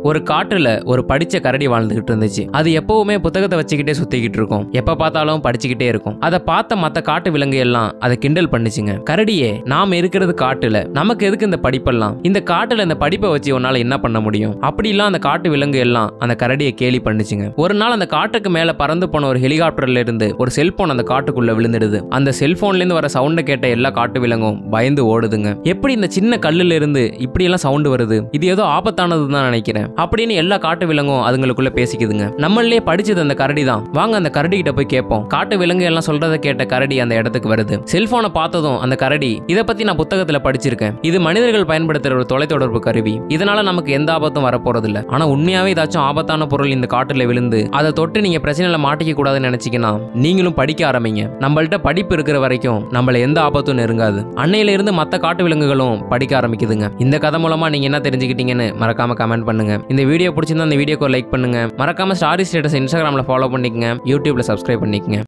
ஒரு காட்டுல ஒரு படிச்ச கரடி வாழ்ந்துகிட்டு இருந்துச்சு. அது எப்பவுமே புத்தகத்தை வச்சுக்கிட்டே சுத்திக்கிட்டு இருக்கும். எப்ப பார்த்தாலும் படிச்சுக்கிட்டே இருக்கும். அதை பார்த்த மத்த காட்டு விலங்கு எல்லாம் அதை கிண்டல் பண்ணிச்சுங்க. கரடியே, நாம இருக்கிறது காட்டுல, நமக்கு எதுக்கு இந்த படிப்பெல்லாம்? இந்த காட்டுல இந்த படிப்பை வச்சு உன்னால என்ன பண்ண முடியும்? அப்படிலாம் அந்த காட்டு விலங்கு எல்லாம் அந்த கரடியை கேலி பண்ணிச்சுங்க. ஒரு நாள் அந்த காட்டுக்கு மேல பறந்து போன ஒரு ஹெலிகாப்டர்ல இருந்து ஒரு செல்போன் அந்த காட்டுக்குள்ள விழுந்துடுது. அந்த செல்போன்ல இருந்து வர சவுண்ட கேட்ட எல்லா காட்டு விலங்கும் பயந்து ஓடுதுங்க. எப்படி இந்த சின்ன கல்லுல இருந்து இப்படி எல்லாம் சவுண்ட் வருது? இது ஏதோ ஆபத்தானதுதான் நினைக்கிறேன் அப்படின்னு எல்லா காட்டு விலங்கும் அதுங்களுக்குள்ள பேசிக்குதுங்க. நம்மளே படிச்சது அந்த கரடி தான். வாங்க அந்த கரடி கிட்ட போய் கேட்போம். காட்டு விலங்கு எல்லாம் சொல்றதை கேட்ட கரடி அந்த இடத்துக்கு வருது. செல்போனை பார்த்ததும் அந்த கரடி, இதை பத்தி நான் புத்தகத்துல படிச்சிருக்கேன். இது மனிதர்கள் பயன்படுத்துற ஒரு தொலைத்தொடர்பு கருவி. இதனால நமக்கு எந்த ஆபத்தும் வரப்போறது இல்ல. ஆனா உண்மையாவே ஏதாச்சும் ஆபத்தான பொருள் இந்த காட்டுல விழுந்து அதை தொட்டு நீங்க பிரச்சனையில மாட்டிக்க கூடாதுன்னு நினைச்சீங்கன்னா நீங்களும் படிக்க ஆரம்பிங்க. நம்மள்ட்ட படிப்பு இருக்கிற வரைக்கும் நம்மள எந்த ஆபத்தும் நெருங்காது. அன்னையில இருந்து மத்த காட்டு விலங்குகளும் படிக்க ஆரம்பிக்குதுங்க. இந்த கதை மூலமா நீங்க என்ன தெரிஞ்சுக்கிட்டீங்கன்னு மறக்காம கமெண்ட் பண்ணுங்க. இந்த வீடியோ பிடிச்சிருந்தா இந்த வீடியோக்கு லைக் பண்ணுங்க. மறக்காம ஸ்டாரி ஸ்டேட்டஸ் இன்ஸ்டாகிராம்ல ஃபாலோ பண்ணிக்கங்க. யூடியூப்ல சப்ஸ்கிரைப் பண்ணிக்கங்க.